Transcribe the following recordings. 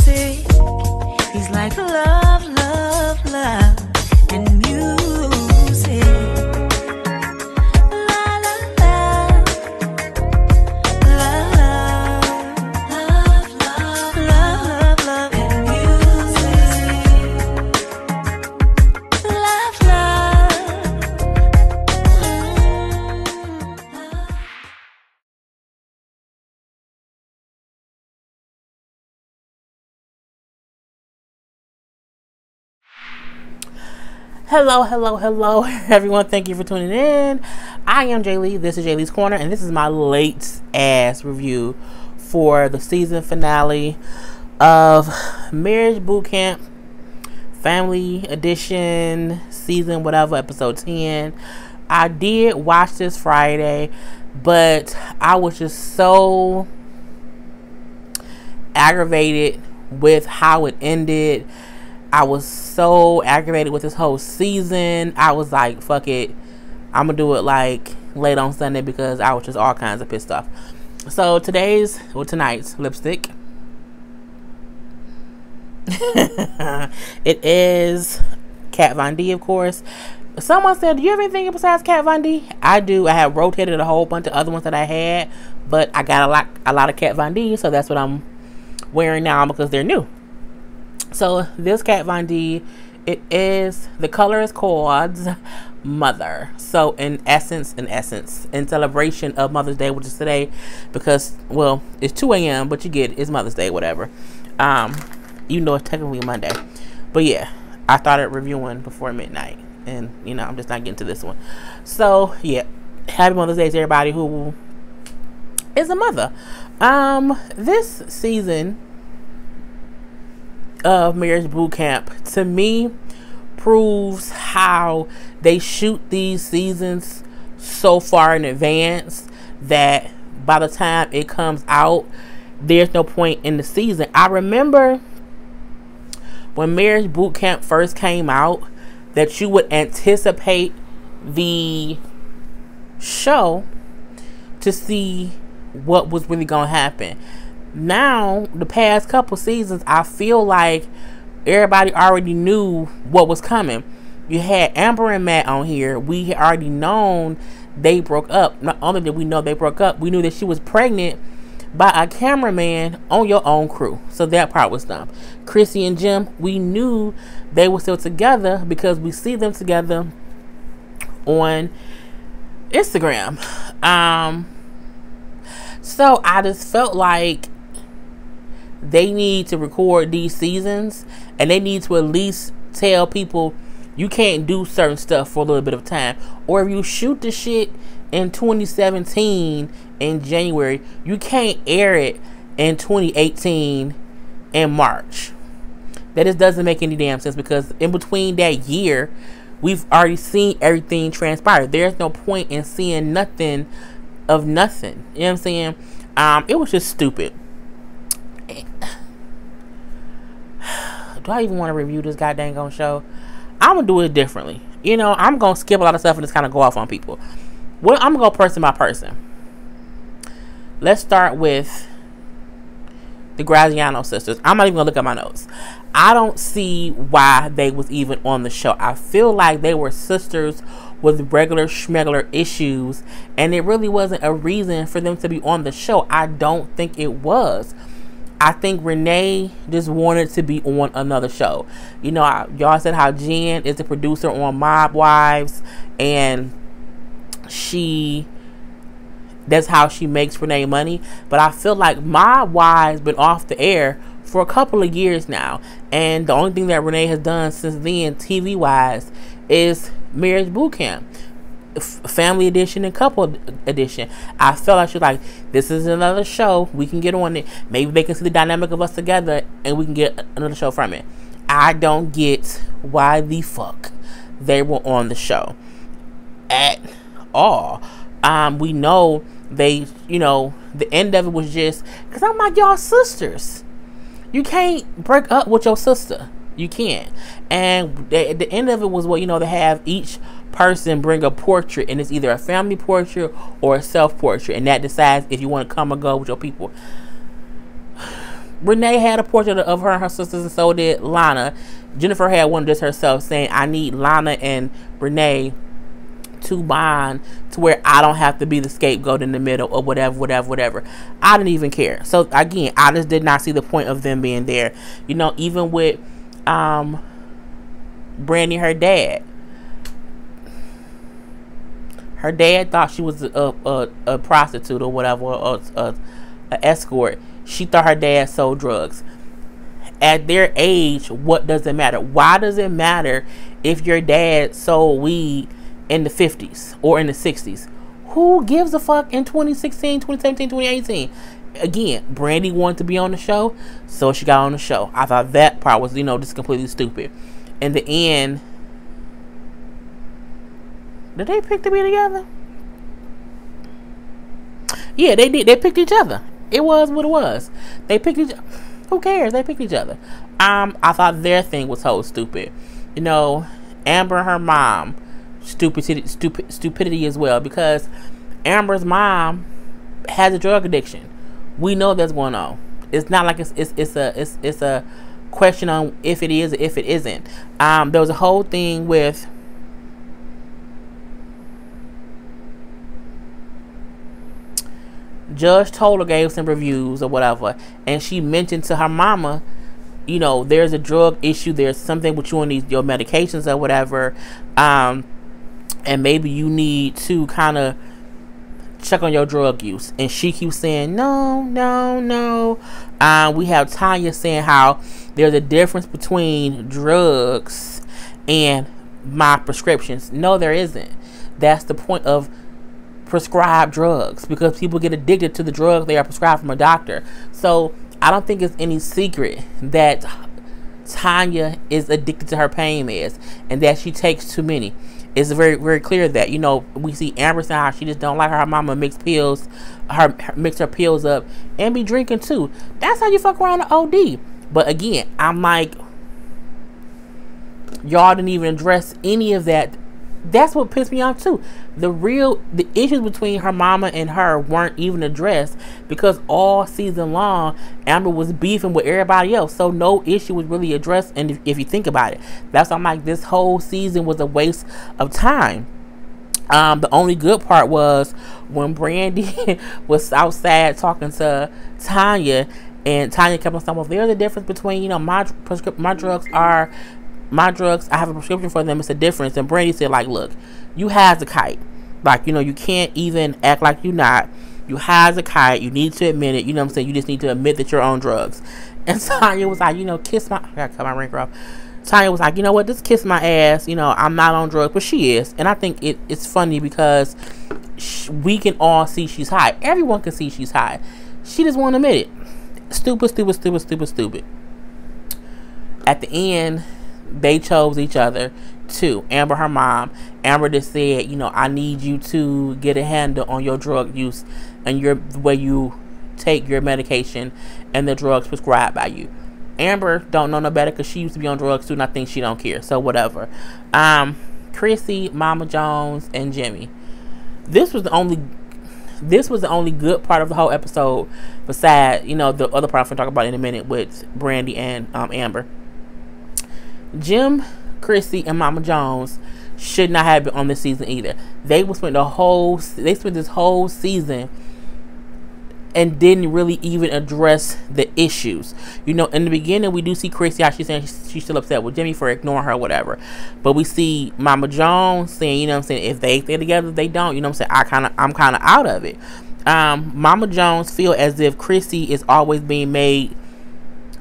music. He's like love, love, love, and music. La la la, love, love, love, love, love, and music. Love, love. Hello, hello, hello, everyone. Thank you for tuning in. I am Jay Lee. This is Jay Lee's Corner, and this is my late ass review for the season finale of Marriage Boot Camp Family Edition season whatever, episode 10. I did watch this Friday, but I was just so aggravated with how it ended. I was so aggravated with this whole season. I was like, fuck it, I'm gonna do it like late on Sunday because I was just all kinds of pissed off. So tonight's lipstick it is Kat Von D, of course. Someone said, do you have anything besides Kat Von D? I do. I have rotated a whole bunch of other ones that I had, but I got a lot of Kat Von D, so that's what I'm wearing now because they're new. So this Kat Von D, the color is called Mother. So in essence, in celebration of Mother's Day, which is today, because, well, it's 2 a.m., but you get it, it's Mother's Day, whatever. Even though it's technically Monday. But yeah, I started reviewing before midnight, and, you know, I'm just not getting to this one. So, yeah, happy Mother's Day to everybody who is a mother. This season of Marriage Boot Camp, to me, proves how they shoot these seasons so far in advance that by the time it comes out, there's no point in the season. I remember when Marriage Boot Camp first came out that you would anticipate the show to see what was really gonna happen. Now, the past couple seasons, I feel like everybody already knew what was coming. You had Amber and Matt on here. We had already known they broke up. Not only did we know they broke up, we knew that she was pregnant by a cameraman on your own crew. So that part was done. Chrissy and Jim, we knew they were still together because we see them together on Instagram. So I just felt like they need to record these seasons, and they need to at least tell people you can't do certain stuff for a little bit of time. Or if you shoot the shit in 2017 in January, you can't air it in 2018 in March. That just doesn't make any damn sense, because in between that year, we've already seen everything transpire. There's no point in seeing nothing of nothing. You know what I'm saying? It was just stupid. Do I even want to review this goddamn show? I'm gonna do it differently. You know, I'm gonna skip a lot of stuff and just kind of go off on people. Well, I'm gonna go person by person. Let's start with the Graziano sisters. I'm not even gonna look at my notes. I don't see why they was even on the show. I feel like they were sisters with regular schmegular issues, and it really wasn't a reason for them to be on the show. I don't think it was. I think Renee just wanted to be on another show. You know, y'all said how Jen is the producer on Mob Wives, and that's how she makes Renee money. But I feel like Mob Wives been off the air for a couple of years now, and the only thing that Renee has done since then, TV wise, is Marriage Boot Camp, Family Edition and Couple Edition. I felt like she was like, this is another show, we can get on it. Maybe they can see the dynamic of us together and we can get another show from it. I don't get why the fuck they were on the show at all. We know they, you know, the end of it was just because I'm like, y'all sisters. You can't break up with your sister. You can't. And the end of it was, well, you know, they have each person bring a portrait, and it's either a family portrait or a self-portrait, and that decides if you want to come or go with your people. Renee had a portrait of her and her sisters, and so did Lana. Jennifer had one just herself, saying, I need Lana and Renee to bond to where I don't have to be the scapegoat in the middle or whatever. I didn't even care. So again, I just did not see the point of them being there. You know, even with Brandy, her dad thought she was a prostitute or whatever, or a escort. She thought her dad sold drugs. At their age, what does it matter? Why does it matter if your dad sold weed in the 50s or in the 60s? Who gives a fuck in 2016, 2017, 2018? Again, Brandy wanted to be on the show, so she got on the show. I thought that part was, just completely stupid. In the end, did they pick to be together? Yeah, they did. They picked each other. It was what it was. They picked each other. Who cares? They picked each other. I thought their thing was so stupid. Amber and her mom, stupidity as well, because Amber's mom has a drug addiction. We know that's going on. It's not like it's a question on if it is or if it isn't. There was a whole thing with Judge Toller gave some reviews or whatever, and she mentioned to her mama, there's a drug issue, there's something with you on your medications or whatever, and maybe you need to kind of check on your drug use. And she keeps saying, no. We have Tanya saying how there's a difference between drugs and my prescriptions. No, there isn't. That's the point of prescribed drugs, because people get addicted to the drugs they are prescribed from a doctor. So I don't think it's any secret that Tanya is addicted to her pain meds and that she takes too many. It's very, very clear that, we see Amber saying how she just don't like her mama mix her pills up and be drinking too. That's how you fuck around the OD. But again, I'm like, y'all didn't even address any of that. That's what pissed me off too. The issues between her mama and her weren't even addressed, because all season long Amber was beefing with everybody else, so no issue was really addressed. And if you think about it, that's why I'm like, this whole season was a waste of time. The only good part was when Brandy was outside talking to Tanya, and Tanya kept on saying, well, there's a difference between, my drugs, I have a prescription for them, it's a difference. And Brandy said, like, look, you has a kite. Like, you can't even act like you're not. You has a kite. You need to admit it. You know what I'm saying? You just need to admit that you're on drugs. And Tanya was like, kiss my... I gotta cut my ring off. Tanya was like, you know what? Just kiss my ass. I'm not on drugs. But she is. And I think it's funny because we can all see she's high. Everyone can see she's high. She just won't admit it. Stupid. At the end, they chose each other too. Amber, her mom. Amber just said, I need you to get a handle on your drug use and the way you take your medication and the drugs prescribed by you. Amber don't know no better because she used to be on drugs too, and I think she don't care. So whatever. Chrissy, Mama Jones, and Jimmy. This was the only good part of the whole episode, besides, the other part I'm going to talk about in a minute with Brandy and Amber. Jim, Chrissy, and Mama Jones should not have been on this season either. They spent this whole season and didn't really even address the issues. In the beginning, we do see Chrissy how she's saying she's still upset with Jimmy for ignoring her or whatever. But we see Mama Jones saying, if they stay together, they don't. I'm kind of out of it. Mama Jones feel as if Chrissy is always being made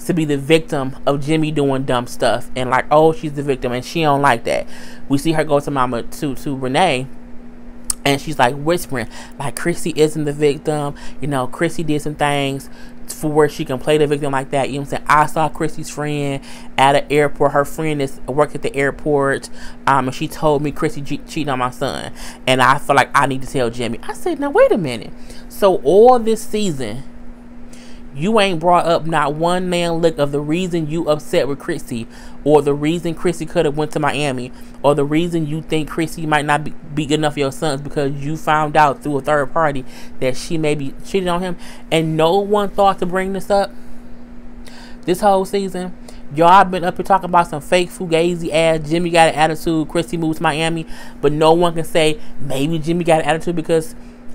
to be the victim of Jimmy doing dumb stuff, and like, oh, she's the victim, and she don't like that. We see her go to Renee, and she's like whispering, like, Chrissy isn't the victim. Chrissy did some things for where she can play the victim like that. I saw Chrissy's friend at an airport. Her friend worked at the airport, and she told me Chrissy cheating on my son, and I feel like I need to tell Jimmy. I said, now wait a minute. So all this season, you ain't brought up not one damn lick of the reason you upset with Chrissy, or the reason Chrissy could have went to Miami, or the reason you think Chrissy might not be good enough for your sons because you found out through a third party that she may be cheating on him, and no one thought to bring this up. this whole season, y'all been up here talking about some fake fugazi ass Jimmy got an attitude, Chrissy moves to Miami, but no one can say maybe Jimmy got an attitude because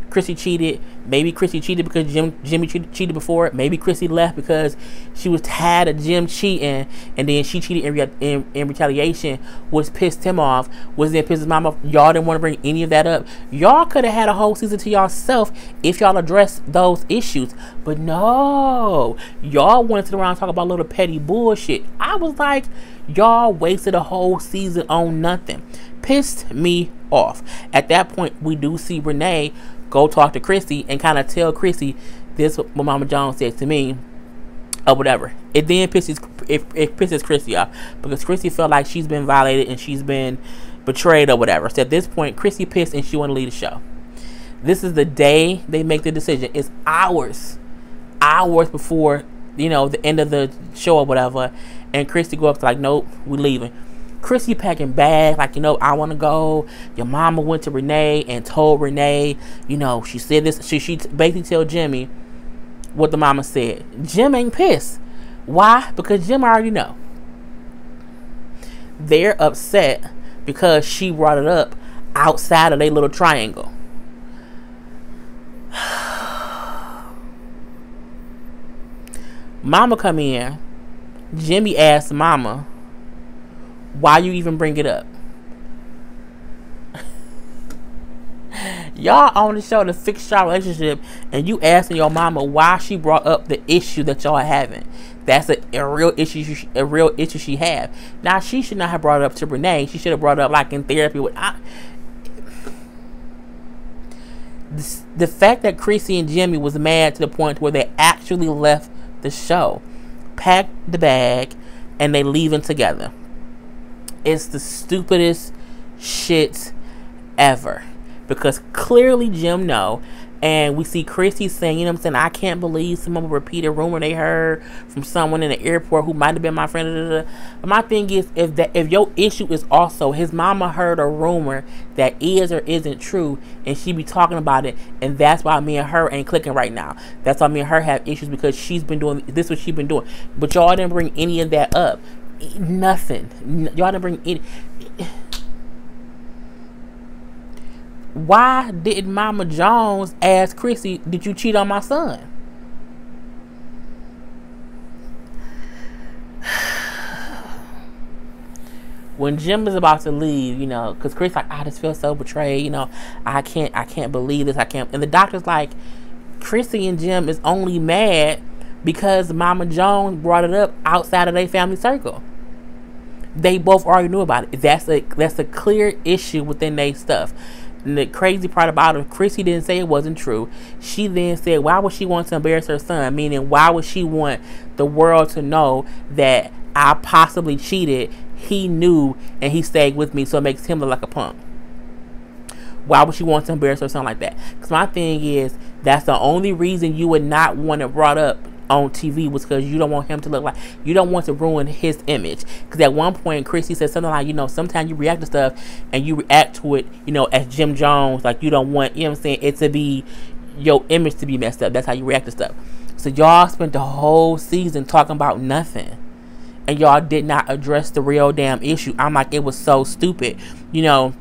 Chrissy cheated. Maybe Chrissy cheated because Jimmy cheated before. Maybe Chrissy left because she was tired of Jim cheating, and then she cheated in retaliation, which pissed him off, which then pissed his mom off. Y'all didn't want to bring any of that up. Y'all could have had a whole season to yourself if y'all addressed those issues, but no, y'all wanted to sit around and talk about little petty bullshit. I was like, y'all wasted a whole season on nothing. Pissed me off. At that point, we do see Renee go talk to Chrissy and kind of tell Chrissy this what Mama Jones said to me or whatever. It then pisses Chrissy off because Chrissy felt like she's been violated and she's been betrayed or whatever. So at this point, Chrissy pissed and she want to leave the show. This is the day they make the decision. It's hours before, you know, the end of the show or whatever, and Chrissy go up to like, nope, we leaving. Chrissy packing bags, like, you know, I want to go. Your mama went to Renee and told Renee, you know, she said this. She basically tell Jimmy what the mama said. Jim ain't pissed. Why? Because Jim already know. They're upset because she brought it up outside of their little triangle. Mama come in. Jimmy asked Mama, why you even bring it up? Y'all on the show to fix y'all relationship, and you asking your mama why she brought up the issue that y'all having. That's a real issue. A real issue she have. Now she should not have brought it up to Renee. She should have brought it up like in therapy with. The fact that Chrissy and Jimmy was mad to the point where they actually left the show, packed the bag, and they leaving together. It's the stupidest shit ever. Because clearly Jim know. And we see Chrissy saying, you know what I'm saying, I can't believe someone will repeat a rumor they heard from someone in the airport who might have been my friend. But my thing is, if your issue is also his mama heard a rumor that is or isn't true, and she be talking about it, and that's why me and her ain't clicking right now. That's why me and her have issues, because she's been doing this, what she's been doing. But y'all didn't bring any of that up. Nothing. Y'all didn't bring any. Why didn't Mama Jones ask Chrissy, did you cheat on my son? When Jim is about to leave, you know, because Chris like, I just feel so betrayed, you know, I can't believe this, I can't. And the doctor's like, Chrissy and Jim is only mad because Mama Jones brought it up outside of their family circle. They both already knew about it. That's a clear issue within their stuff. And the crazy part about it, Chrissy didn't say it wasn't true. She then said, why would she want to embarrass her son? Meaning, why would she want the world to know that I possibly cheated? He knew and he stayed with me, so it makes him look like a punk. Why would she want to embarrass her son like that? Because my thing is, that's the only reason you would not want it brought up on TV, was because you don't want him to look like, you don't want to ruin his image. Because at one point Chrissy said something like, you know, sometimes you react to stuff and you react to it, you know, as Jim Jones, like you don't want, you know what I'm saying, it to be, your image to be messed up. That's how you react to stuff. So y'all spent the whole season talking about nothing, and y'all did not address the real damn issue. I'm like, it was so stupid. You know,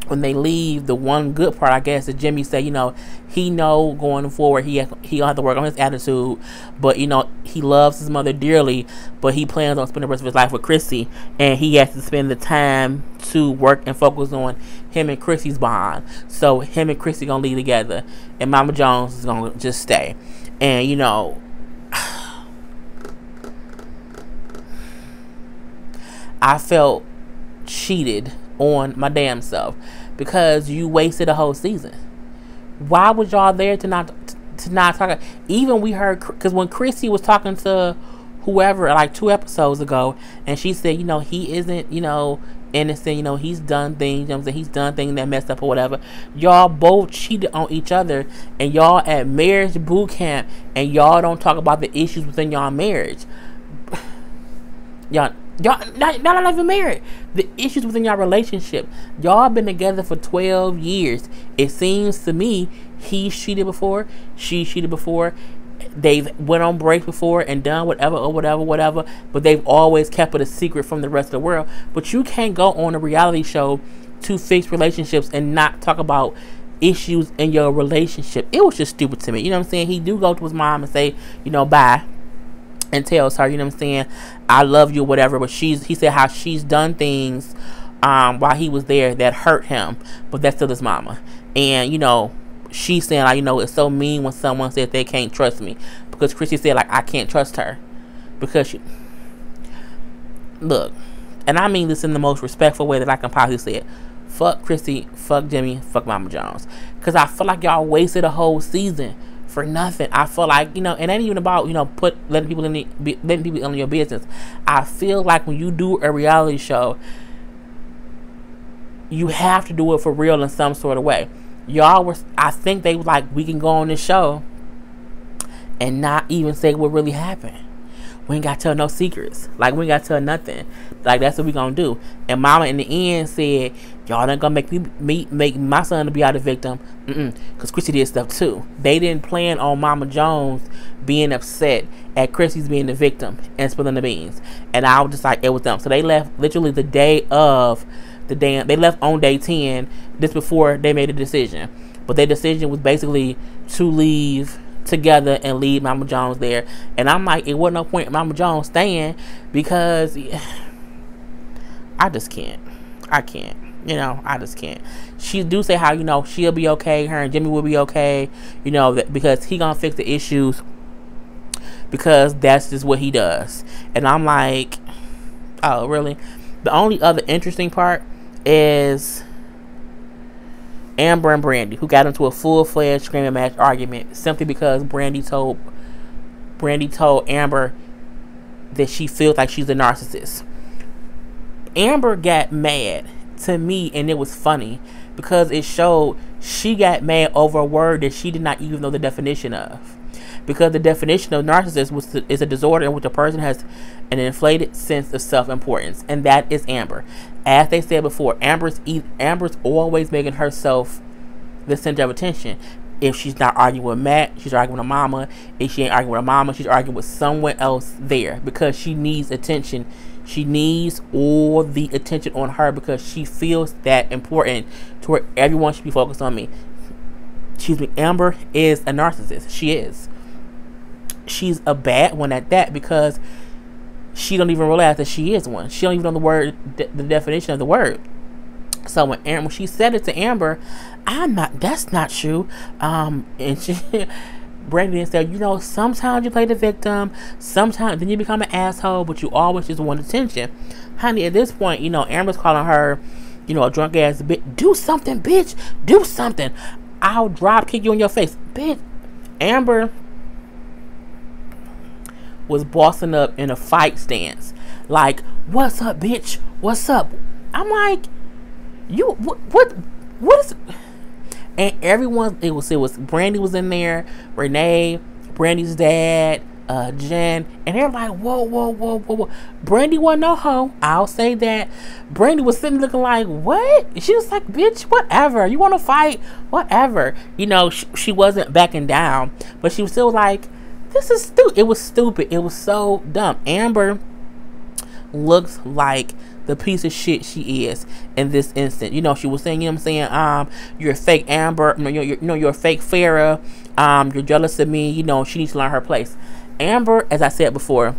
when they leave, the one good part, I guess, is Jimmy said, you know, he know going forward he'll have to work on his attitude, but, you know, he loves his mother dearly, but he plans on spending the rest of his life with Chrissy, and he has to spend the time to work and focus on him and Chrissy's bond. So him and Chrissy gonna leave together, and Mama Jones is gonna just stay. And, you know, I felt cheated on my damn self, because you wasted a whole season. Why was y'all there to not talk? Even we heard, because when Chrissy was talking to whoever like 2 episodes ago, and she said, you know, he isn't, you know, innocent, you know, he's done things, you know what I'm saying, he's done things that messed up or whatever. Y'all both cheated on each other, and y'all at marriage boot camp, and y'all don't talk about the issues within y'all marriage. Y'all not even married. The issues within your relationship. Y'all been together for 12 years. It seems to me he cheated before, she cheated before. they've went on break before and done whatever, but they've always kept it a secret from the rest of the world. But you can't go on a reality show to fix relationships and not talk about issues in your relationship. It was just stupid to me. You know what I'm saying? He do go to his mom and say, bye, and tells her, you know what I'm saying, I love you, whatever. But he said how she's done things while he was there that hurt him, but that's still his mama. And she's saying, like, it's so mean when someone says they can't trust me, because Chrissy said, like, I can't trust her because look, and I mean this in the most respectful way that I can possibly say it. Fuck Chrissy, fuck Jimmy, fuck Mama Jones, because I feel like y'all wasted a whole season for nothing. I feel like it ain't even about letting people in your business. I feel like when you do a reality show, you have to do it for real in some sort of way. I think they was like, we can go on this show and not even say what really happened. We ain't got to tell no secrets. Like, we ain't got to tell nothing. Like, that's what we gonna do. And Mama in the end said, y'all not gonna make my son to be out the victim. Because Chrissy did stuff too. They didn't plan on Mama Jones being upset at Chrissy's being the victim and spilling the beans. And I was just like, it was them. So they left literally the day of they left on day 10, just before they made a decision. But their decision was basically to leave together and leave Mama Jones there. And I'm like, it wasn't no point in Mama Jones staying, because I just can't. I can't. I just can't. She do say how, she'll be okay, her and Jimmy will be okay, because he gonna fix the issues, because that's just what he does. And I'm like, oh, really? The only other interesting part is Amber and Brandy, who got into a full-fledged screaming match argument simply because Brandy told Amber that she feels like she's a narcissist. Amber got mad to me, and it was funny because it showed she got mad over a word that she did not even know the definition of. Because the definition of narcissist is a disorder in which a person has an inflated sense of self-importance, and that is Amber. As they said before, Amber's always making herself the center of attention. If she's not arguing with Matt, she's arguing with her mama. If she ain't arguing with her mama, she's arguing with someone else there, because she needs attention. She needs all the attention on her because she feels that important to where everyone should be focused on me. Amber is a narcissist. She is. She's a bad one at that, because she don't even realize that she is one. She don't even know the definition of the word. So when she said it to Amber, that's not true. And Brandy said, sometimes you play the victim, sometimes then you become an asshole, but you always just want attention. Honey, at this point, Amber's calling her, a drunk ass bitch. Do something, bitch. Do something. I'll drop kick you in your face, bitch. Amber was bossing up in a fight stance, like, what's up, bitch, what's up? I'm like, what is, and everyone, it was Brandy was in there, Renee, Brandy's dad, Jen, and they're like, whoa. Brandy wasn't no hoe, I'll say that. Brandy was sitting looking like, what? She was like, bitch, whatever, you want to fight, whatever. She wasn't backing down, but she was still like, this is stupid. It was stupid. It was so dumb. Amber looks like the piece of shit she is in this instant. She was saying, you're a fake Amber. You're a fake Farrah. You're jealous of me. She needs to learn her place. Amber, as I said before,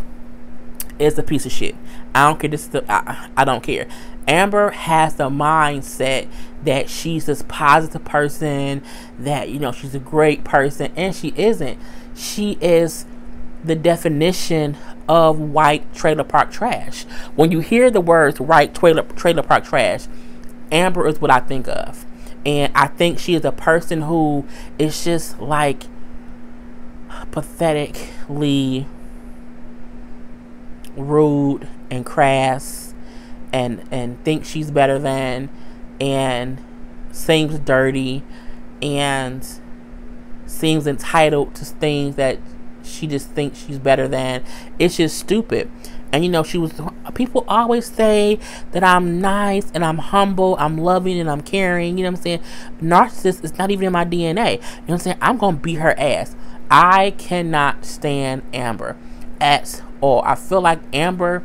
is a piece of shit. I don't care. I don't care. Amber has the mindset that she's this positive person, that, she's a great person, and she isn't. She is the definition of white trailer park trash. When you hear the words white trailer park trash, Amber is what I think of. And I think she is a person who is just like pathetically rude and crass, and thinks she's better than, and seems dirty, and seems entitled to things that she just thinks she's better than. It's just stupid. And people always say that I'm nice and I'm humble, I'm loving and I'm caring. Narcissist is not even in my DNA. I'm saying? I'm gonna beat her ass. I cannot stand Amber at all. I feel like Amber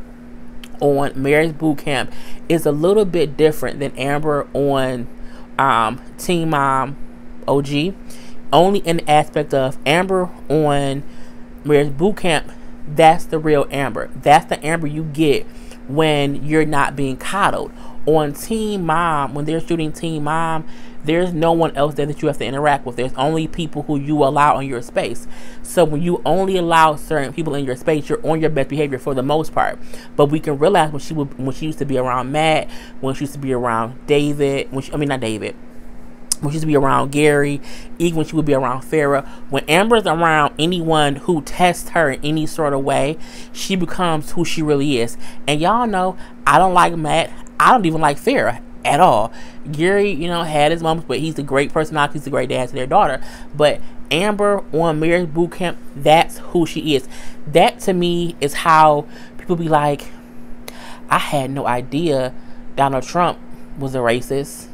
on Marriage Boot Camp is a little bit different than Amber on Teen Mom OG. Only in the aspect of Amber on Marriage Boot Camp, that's the real Amber. That's the Amber you get when you're not being coddled. On Teen Mom, when they're shooting Teen Mom, there's no one else there that you have to interact with. There's only people who you allow in your space. So when you only allow certain people in your space, you're on your best behavior for the most part. But we can realize when she used to be around Matt, when she used to be around David, when she used to be around Gary, even when she would be around Farrah. When Amber's around anyone who tests her in any sort of way, she becomes who she really is. And y'all know, I don't like Matt. I don't even like Farrah at all. Gary, had his moments, but he's a great personality. He's a great dad to their daughter. But Amber on Marriage Boot Camp, that's who she is. That to me is how people be like, I had no idea Donald Trump was a racist.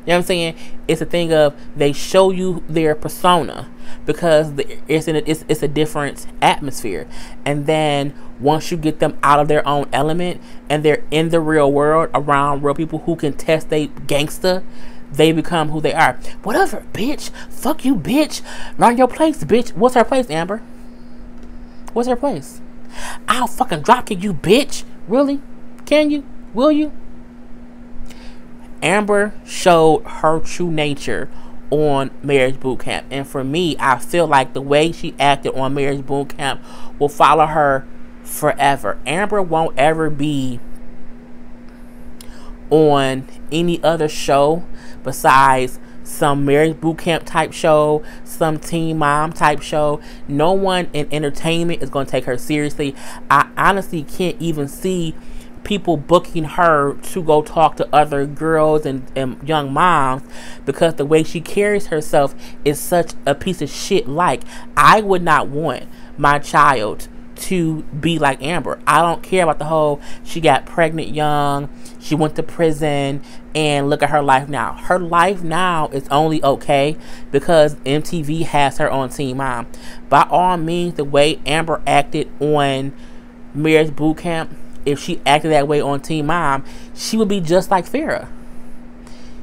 You know what I'm saying? It's a thing of they show you their persona because it's a different atmosphere. And then once you get them out of their own element and they're in the real world around real people who can test they gangster, they become who they are. Whatever, bitch. Fuck you, bitch. Learn your place, bitch. What's her place, Amber? What's her place? I'll fucking drop kick you, bitch. Really? Can you? Will you? Amber showed her true nature on Marriage Boot Camp. And for me, I feel like the way she acted on Marriage Boot Camp will follow her forever. Amber won't ever be on any other show besides some Marriage Boot Camp type show, some Teen Mom type show. No one in entertainment is going to take her seriously. I honestly can't even see people booking her to go talk to other girls and young moms because the way she carries herself is such a piece of shit. Like, I would not want my child to be like Amber. I don't care about the whole she got pregnant young, she went to prison, and look at her life now. Her life now is only okay because MTV has her on Teen Mom. By all means, the way Amber acted on Marriage Boot Camp, if she acted that way on Teen Mom, she would be just like Farrah.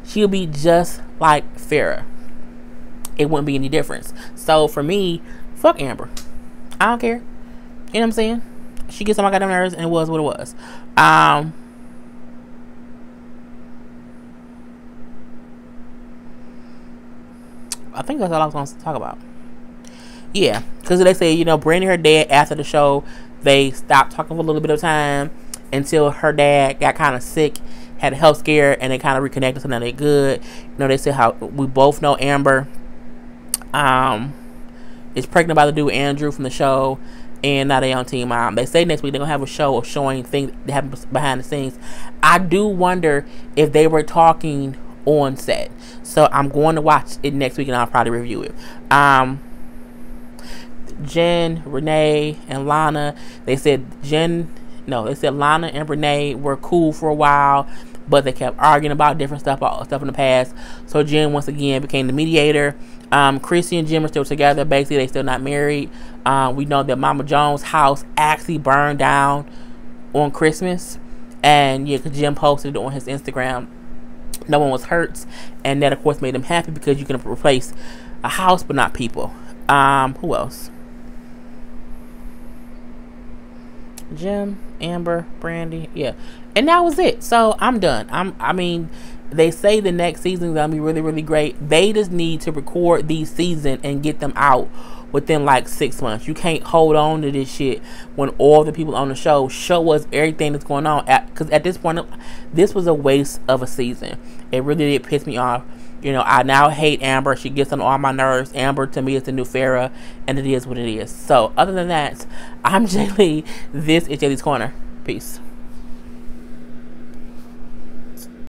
She would be just like Farrah. It wouldn't be any difference. So for me, fuck Amber. I don't care. You know what I'm saying? She gets on my goddamn nerves, and it was what it was. I think that's all I was going to talk about. Yeah, because they say, Brandy, her dad, after the show, they stopped talking for a little bit of time until her dad got kind of sick, had a health scare, and they kind of reconnected, so now they're good. They said how we both know Amber is pregnant by the dude Andrew from the show, and now they on Teen Mom. They say next week they're going to have a show of showing things that happen behind the scenes. I do wonder if they were talking on set. So I'm going to watch it next week, and I'll probably review it. Jen, Renee, and Lana, they said Lana and Renee were cool for a while, but they kept arguing about different stuff in the past. So Jen once again became the mediator. Chrissy and Jim are still together. Basically, they still not married. We know that Mama Jones' house actually burned down on Christmas, and because Jim posted it on his Instagram. No one was hurt, and that of course made him happy because you can replace a house but not people. Who else? Jim, Amber, Brandy, yeah, and that was it. So I'm done. I mean, they say the next season is gonna be really, really great. They just need to record these seasons and get them out within like 6 months. You can't hold on to this shit when all the people on the show us everything that's going on. Because at this point, this was a waste of a season. It really did piss me off. I now hate Amber. She gets on all my nerves. Amber to me is the new Farrah, and it is what it is. So other than that, I'm Jay Lee. This is Jay Lee's Corner. Peace.